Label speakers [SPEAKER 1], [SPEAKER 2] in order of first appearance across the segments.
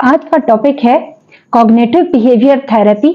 [SPEAKER 1] आज का टॉपिक है कॉग्निटिव बिहेवियर थेरेपी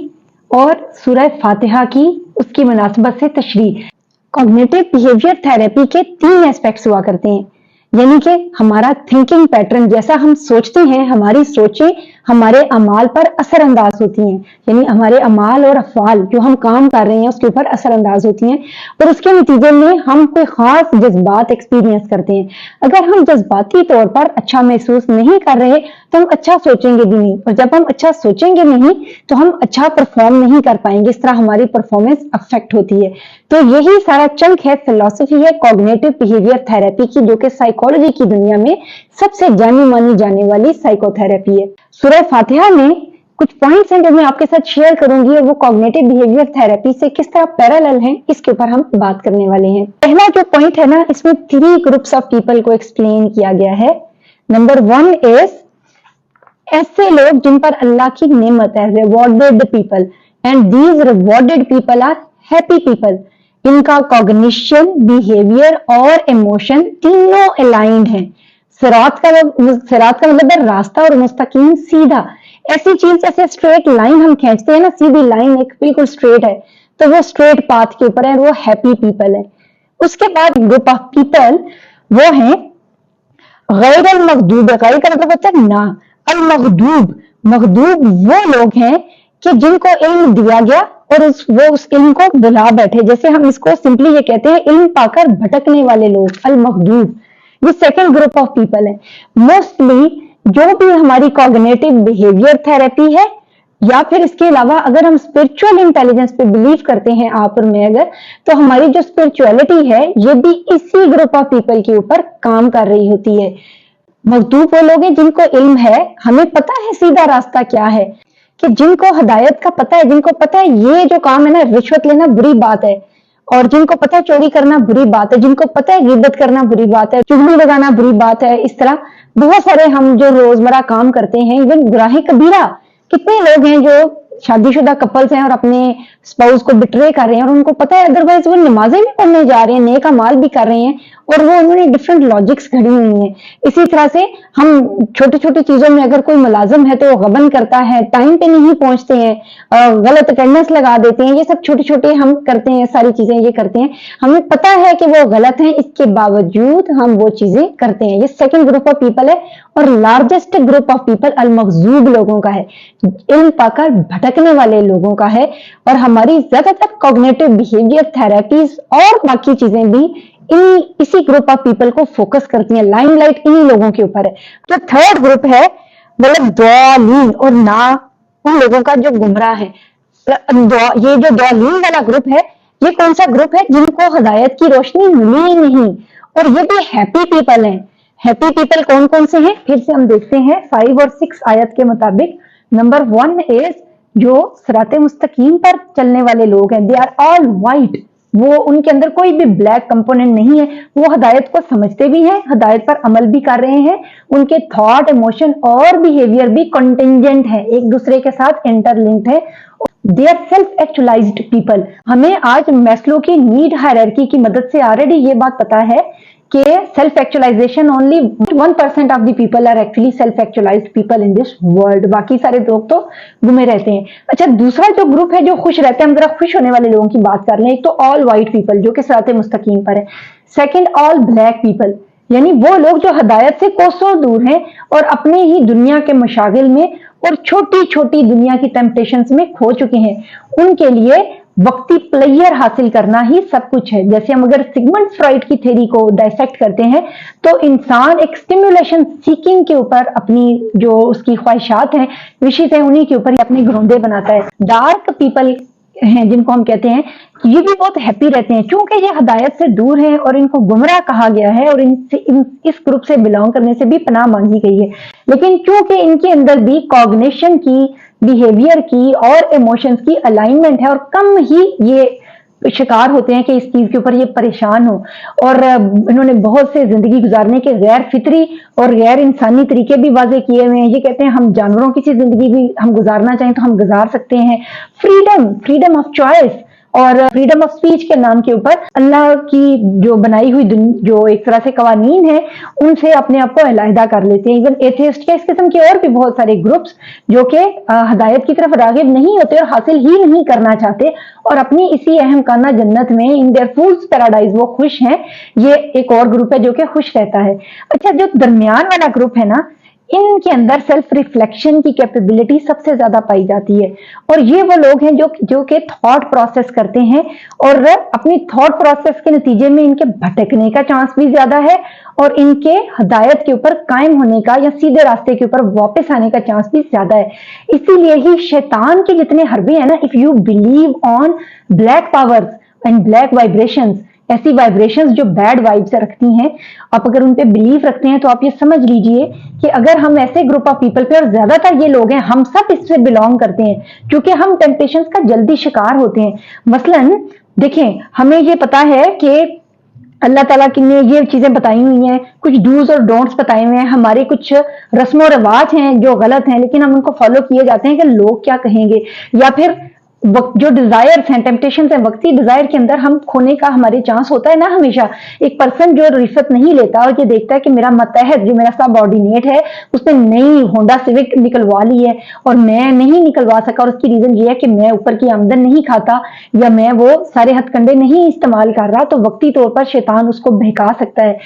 [SPEAKER 1] और सूरह फातिहा की उसकी मुनासबत से तशरीह। कॉग्निटिव बिहेवियर थेरेपी के 3 एस्पेक्ट्स हुआ करते हैं, यानी कि हमारा थिंकिंग पैटर्न, जैसा हम सोचते हैं हमारी सोचें हमारे अमाल पर असरअंदाज होती हैं, यानी हमारे अमाल और अफ़आल जो हम काम कर रहे हैं उसके ऊपर असरअंदाज होती हैं और उसके नतीजे में हम कोई खास जज्बात एक्सपीरियंस करते हैं। अगर हम जज्बाती तौर पर अच्छा महसूस नहीं कर रहे तो हम अच्छा सोचेंगे भी नहीं, और जब हम अच्छा सोचेंगे नहीं तो हम अच्छा परफॉर्म नहीं कर पाएंगे, इस तरह हमारी परफॉर्मेंस अफेक्ट होती है। तो यही सारा चंक है, फिलॉसफी है कॉग्निटिव बिहेवियर थेरेपी की, जो कि साइकोलॉजी की दुनिया में सबसे जानी मानी जाने वाली साइकोथेरेपी है। सूरह फातिहा में कुछ पॉइंट्स हैं जो मैं आपके साथ शेयर करूंगी और वो कॉग्निटिव बिहेवियर थेरेपी से किस तरह पैरेलल हैं इसके ऊपर हम बात करने वाले हैं। पहला जो पॉइंट है ना, इसमें 3 ग्रुप्स ऑफ पीपल को एक्सप्लेन किया गया है। नंबर 1 इज ऐसे लोग जिन पर अल्लाह की नेमत है, rewarded people, and these rewarded people are happy people. इनका कॉग्निशन, बिहेवियर और इमोशन तीनों अलाइंड हैं। सिरात का मतलब है रास्ता और मुस्तकीम सीधा। ऐसी चीज जैसे स्ट्रेट लाइन हम खींचते हैं ना, सीधी लाइन एक बिल्कुल स्ट्रेट है, तो वो स्ट्रेट पाथ के ऊपर है, वो हैप्पी पीपल है। उसके बाद ग्रुप ऑफ पीपल वो हैं गैर अल मगदूब। गैर का मतलब होता है ना, अल मगदूब, मगदूब वो लोग हैं कि जिनको इल्म दिया गया और वो उस इल्म को भुला बैठे, जैसे हम इसको सिंपली ये कहते हैं इल्म पाकर भटकने वाले लोग, अल मगदूब। ये सेकंड ग्रुप ऑफ पीपल है। मोस्टली जो भी हमारी कॉग्निटिव बिहेवियर थेरेपी है, या फिर इसके अलावा अगर हम स्पिरिचुअल इंटेलिजेंस पे बिलीव करते हैं आप और मैं अगर, तो हमारी जो स्पिरिचुअलिटी है ये भी इसी ग्रुप ऑफ पीपल के ऊपर काम कर रही होती है। मगदूब वो लोग हैं जिनको इल्म है, हमें पता है सीधा रास्ता क्या है, कि जिनको हदायत का पता है, जिनको पता है ये जो काम है ना, रिश्वत लेना बुरी बात है, और जिनको पता है चोरी करना बुरी बात है, जिनको पता है गिबत करना बुरी बात है, चुगली लगाना बुरी बात है। इस तरह बहुत सारे हम जो रोजमर्रा काम करते हैं, इवन गुनाह कबीरा, कितने लोग हैं जो शादीशुदा कपल्स हैं और अपने स्पाउस को बिट्रे कर रहे हैं और उनको पता है अदरवाइज वो नमाजें भी पढ़ने जा रहे हैं, नेक अमाल भी कर रहे हैं, और वो उन्होंने डिफरेंट लॉजिक्स घड़ी हुई हैं। इसी तरह से हम छोटी छोटी चीजों में अगर कोई मुलाजिम है तो वो गबन करता है, टाइम पे नहीं पहुंचते हैं, गलत अटेंडेंस लगा देते हैं, ये सब छोटे छोटे हम करते हैं, सारी चीजें ये करते हैं, हमें पता है कि वो गलत है, इसके बावजूद हम वो चीजें करते हैं। ये सेकंड ग्रुप ऑफ पीपल है। और लार्जेस्ट ग्रुप ऑफ पीपल अल मगजूब लोगों का है, इल्म पाकर भटकने वाले लोगों का है। और हमारी ज्यादातर कॉग्निटिव बिहेवियर थेरेपीज और बाकी चीजें भी इसी ग्रुप ऑफ पीपल को फोकस करती हैं, लाइमलाइट इन्हीं लोगों के ऊपर है। तो थर्ड ग्रुप है मतलब दौलीन और ना उन लोगों का जो गुमराह है। ये जो दौलीन वाला ग्रुप है, ये कौन सा ग्रुप है? जिनको हिदायत की रोशनी मिली ही नहीं, और ये भी हैप्पी पीपल हैं। हैप्पी पीपल कौन कौन से हैं फिर से हम देखते हैं 5 और 6 आयत के मुताबिक। नंबर 1 इज जो सिराते मुस्तकीम पर चलने वाले लोग हैं, दे आर ऑल वाइट, वो उनके अंदर कोई भी ब्लैक कंपोनेंट नहीं है, वो हिदायत को समझते भी हैं, हिदायत पर अमल भी कर रहे हैं, उनके थॉट, इमोशन और बिहेवियर भी कंटिंजेंट है, एक दूसरे के साथ इंटरलिंक्ड है। They are self actualised people. हमें आज मैस्लो की नीड हायरार्की की मदद से ऑलरेडी ये बात पता है कि self actualisation only 1% of the people are actually self actualised people in this world, बाकी सारे लोग तो गुमे रहते हैं। अच्छा, दूसरा जो ग्रुप है जो खुश रहते हैं, हम जरा खुश होने वाले लोगों की बात कर लें। एक तो ऑल वाइट पीपल जो कि सिराते मुस्तकीम पर है। सेकंड ऑल ब्लैक पीपल, यानी वो लोग जो हिदायत से कोसों दूर हैं और अपने ही दुनिया के मशागिल में और छोटी छोटी दुनिया की टेम्पटेशंस में खो चुके हैं। उनके लिए वक्ती प्लेयर हासिल करना ही सब कुछ है। जैसे हम अगर सिगमंड फ्रॉइड की थ्योरी को डाइसेक्ट करते हैं तो इंसान एक स्टिमुलेशन सीकिंग के ऊपर अपनी जो उसकी ख्वाहिशात हैं, विशेष है, उन्हीं के ऊपर ही अपने घरोंदे बनाता है। डार्क पीपल हैं जिनको हम कहते हैं, ये भी बहुत हैप्पी रहते हैं क्योंकि ये हिदायत से दूर हैं और इनको गुमराह कहा गया है और इस ग्रुप से बिलोंग करने से भी पनाह मांगी गई है। लेकिन क्योंकि इनके अंदर भी कॉग्निशन की, बिहेवियर की और इमोशंस की अलाइनमेंट है और कम ही ये शिकार होते हैं कि इस चीज के ऊपर ये परेशान हो, और इन्होंने बहुत से जिंदगी गुजारने के गैर फितरी और गैर इंसानी तरीके भी वाजे किए हुए हैं। ये कहते हैं हम जानवरों की सी जिंदगी भी हम गुजारना चाहें तो हम गुजार सकते हैं। फ्रीडम ऑफ चॉइस, اور फ्रीडम ऑफ स्पीच के नाम के ऊपर अल्लाह की जो बनाई हुई जो एक तरह से कवानीन है उनसे अपने आप को अलहदा कर लेते हैं। इवन एथियस्ट के इस किस्म के और भी बहुत सारे ग्रुप्स जो कि हदायत की तरफ रागिब नहीं होते और हासिल ही नहीं करना चाहते और अपनी इसी अहम काना जन्नत में इन देयर फूल्स पैराडाइज वो खुश हैं। ये एक और ग्रुप है जो कि खुश रहता है। अच्छा, जो दरमियान वाला ग्रुप है ना, इनके अंदर सेल्फ रिफ्लेक्शन की कैपेबिलिटी सबसे ज्यादा पाई जाती है और ये वो लोग हैं जो कि थॉट प्रोसेस करते हैं और अपनी थॉट प्रोसेस के नतीजे में इनके भटकने का चांस भी ज्यादा है और इनके हदायत के ऊपर कायम होने का या सीधे रास्ते के ऊपर वापस आने का चांस भी ज्यादा है। इसीलिए ही शैतान के जितने हरबे हैं ना, if you believe on black powers and black vibrations, ऐसी वाइब्रेशंस जो बैड वाइब्स रखती हैं, आप अगर उन पे बिलीव रखते हैं तो आप ये समझ लीजिए कि अगर हम ऐसे ग्रुप ऑफ पीपल पे, और ज्यादातर ये लोग हैं, हम सब इससे बिलोंग करते हैं क्योंकि हम टेम्पटेशंस का जल्दी शिकार होते हैं। मसलन देखें, हमें ये पता है कि अल्लाह ताला ने ये चीजें बताई हुई हैं, कुछ डूज और डोंट्स बताए हुए हैं, हमारे कुछ रस्म और रिवाज हैं जो गलत हैं लेकिन हम उनको फॉलो किए जाते हैं कि लोग क्या कहेंगे, या फिर जो डिजायर्स हैं, टेम्पटेशंस हैं, वक्ती डिजायर के अंदर हम खोने का हमारे चांस होता है ना। हमेशा एक पर्सन जो रिश्वत नहीं लेता और ये देखता है कि मेरा मतहत जो मेरा सबऑर्डिनेट है उसने नई होंडा सिविक निकलवा ली है और मैं नहीं निकलवा सका, और उसकी रीजन ये है कि मैं ऊपर की आमदन नहीं खाता या मैं वो सारे हथकंडे नहीं इस्तेमाल कर रहा, तो वक्ती तौर पर शैतान उसको बहका सकता है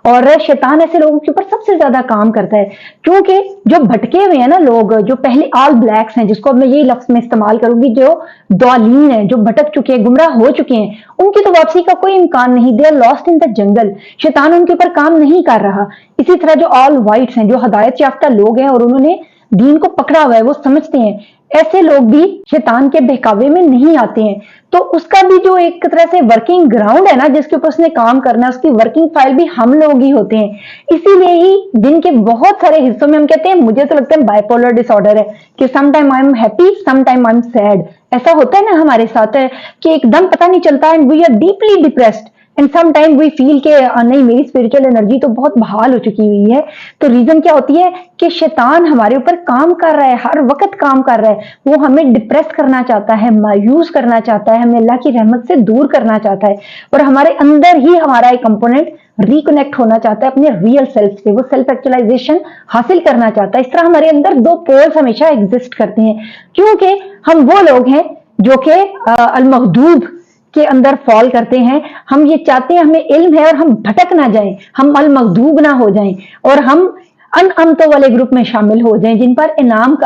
[SPEAKER 1] और शैतान ऐसे लोगों के ऊपर सबसे ज्यादा काम करता है क्योंकि जो भटके हुए हैं ना लोग, जो पहले ऑल ब्लैक्स हैं, जिसको मैं यही लफ्ज में इस्तेमाल करूंगी, जो दौलीन है, जो भटक चुके हैं, गुमराह हो चुके हैं, उनकी तो वापसी का कोई इम्कान नहीं। They are lost in the jungle, शैतान उनके ऊपर काम नहीं कर रहा। इसी तरह जो ऑल वाइट्स हैं, जो हदायत याफ्ता लोग हैं और उन्होंने दीन को पकड़ा हुआ है, वो समझते हैं, ऐसे लोग भी शैतान के बहकावे में नहीं आते हैं। तो उसका भी जो एक तरह से वर्किंग ग्राउंड है ना, जिसके ऊपर उसने काम करना है, उसकी वर्किंग फाइल भी हम लोग ही होते हैं। इसीलिए ही दिन के बहुत सारे हिस्सों में हम कहते हैं, मुझे तो लगता है बाइपोलर डिसऑर्डर है कि some time I am happy, some time I am sad. ऐसा होता है ना हमारे साथ, है कि एकदम पता नहीं चलता and we are deeply depressed and some time we feel के नहीं, मेरी स्पिरिचुअल एनर्जी तो बहुत बहाल हो चुकी हुई है। तो रीजन क्या होती है कि शैतान हमारे ऊपर काम कर रहा है, हर वक्त काम कर रहा है। वो हमें डिप्रेस करना चाहता है, मायूस करना चाहता है, हमें अल्लाह की रहमत से दूर करना चाहता है और हमारे अंदर ही हमारा एक कंपोनेंट रिकनेक्ट होना चाहता है अपने रियल सेल्फ से, वो सेल्फ एक्चुअलाइजेशन हासिल करना चाहता है। इस तरह हमारे अंदर दो पोल्स हमेशा एग्जिस्ट करते हैं क्योंकि हम वो लोग हैं जो कि अल-मग़दूब के अंदर फॉल करते हैं। हम ये चाहते हैं, हमें इल्म है और हम भटक ना जाएं, हम अल-मग़दूब ना हो जाएं और हम अनअमतों वाले ग्रुप में शामिल हो जाएं जिन पर इनाम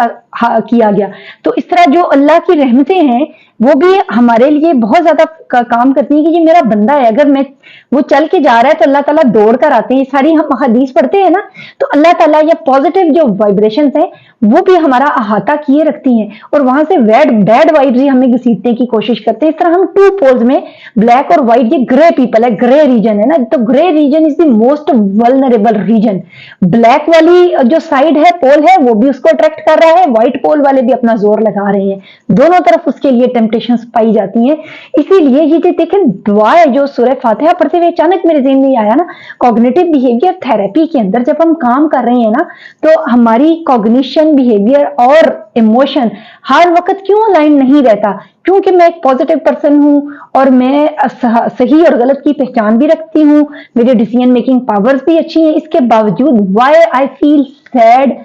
[SPEAKER 1] किया गया। तो इस तरह जो अल्लाह की रहमतें हैं वो भी हमारे लिए बहुत ज्यादा काम करती है कि ये मेरा बंदा है, अगर मैं वो चल के जा रहा है तो अल्लाह ताला दौड़ कर आते हैं। सारी हम हदीस पढ़ते हैं ना, तो अल्लाह ताला या पॉजिटिव जो वाइब्रेशंस हैं वो भी हमारा अहाता किए रखती हैं और वहां से बैड वाइब्स ही हमें घसीटने की कोशिश करते हैं। इस तरह हम टू पोल्स में, ब्लैक और व्हाइट, ये ग्रे पीपल है, ग्रे रीजन है ना, तो grey region is the most vulnerable region. Black वाली जो साइड है, पोल है, वो भी उसको अट्रैक्ट कर रहा है, व्हाइट पोल वाले भी अपना जोर लगा रहे हैं, दोनों तरफ उसके लिए टेम्पटेशंस पाई जाती हैं। इसीलिए ये जो देखें दुआ है जो सूरह फातिहा पढ़ते हुए अचानक मेरे ज़हन में आया ना, कॉग्निटिव बिहेवियर थेरेपी के अंदर जब हम काम कर रहे हैं ना, तो हमारी कॉग्निशन, बिहेवियर और इमोशन हर वक्त क्यों अलाइन नहीं रहता, क्योंकि मैं एक पॉजिटिव पर्सन हूं और मैं सही और गलत की पहचान भी रखती हूं, मेरे डिसीजन मेकिंग पावर्स भी अच्छी हैं, इसके बावजूद why I feel sad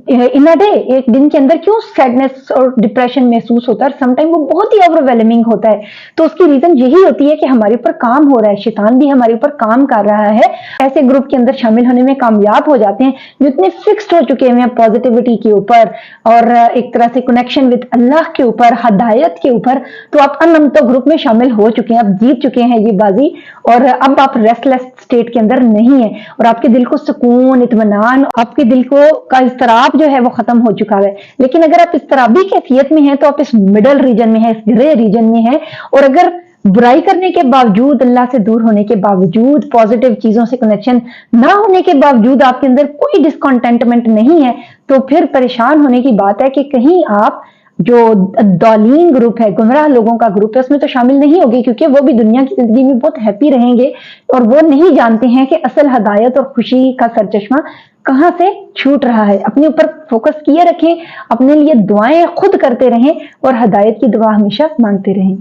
[SPEAKER 1] in a day, एक दिन के अंदर क्यों सैडनेस और डिप्रेशन महसूस होता है, समटाइम वो बहुत ही ओवरवेलमिंग होता है। तो उसकी रीजन यही होती है कि हमारे ऊपर काम हो रहा है, शैतान भी हमारे ऊपर काम कर रहा है। ऐसे ग्रुप के अंदर शामिल होने में कामयाब हो जाते हैं जो इतने फिक्स्ड हो चुके हैं पॉजिटिविटी के ऊपर और एक तरह से कनेक्शन विद अल्लाह के ऊपर, हदायत के ऊपर। तो आप अनमतो ग्रुप में शामिल हो चुके हैं, आप जीत चुके हैं ये बाजी और अब आप रेस्टलेस स्टेट के अंदर नहीं है और आपके दिल को सुकून, इत्मीनान, आपके दिल को का इस्तराब जो है वो खत्म हो चुका है। लेकिन अगर आप इस्तराबी कैफियत में हैं तो आप इस मिडल रीजन में है, इस ग्रे रीजन में है और अगर बुराई करने के बावजूद, अल्लाह से दूर होने के बावजूद, पॉजिटिव चीजों से कनेक्शन ना होने के बावजूद आपके अंदर कोई डिसकंटेंटमेंट नहीं है, तो फिर परेशान होने की बात है कि कहीं आप जो दौलीन ग्रुप है, गुमराह लोगों का ग्रुप है, उसमें तो शामिल नहीं होगी क्योंकि वो भी दुनिया की जिंदगी में बहुत हैप्पी रहेंगे और वो नहीं जानते हैं कि असल हदायत और खुशी का सरचश्मा कहां से छूट रहा है। अपने ऊपर फोकस किए रखें, अपने लिए दुआएं खुद करते रहें और हदायत की दुआ हमेशा मांगते रहें।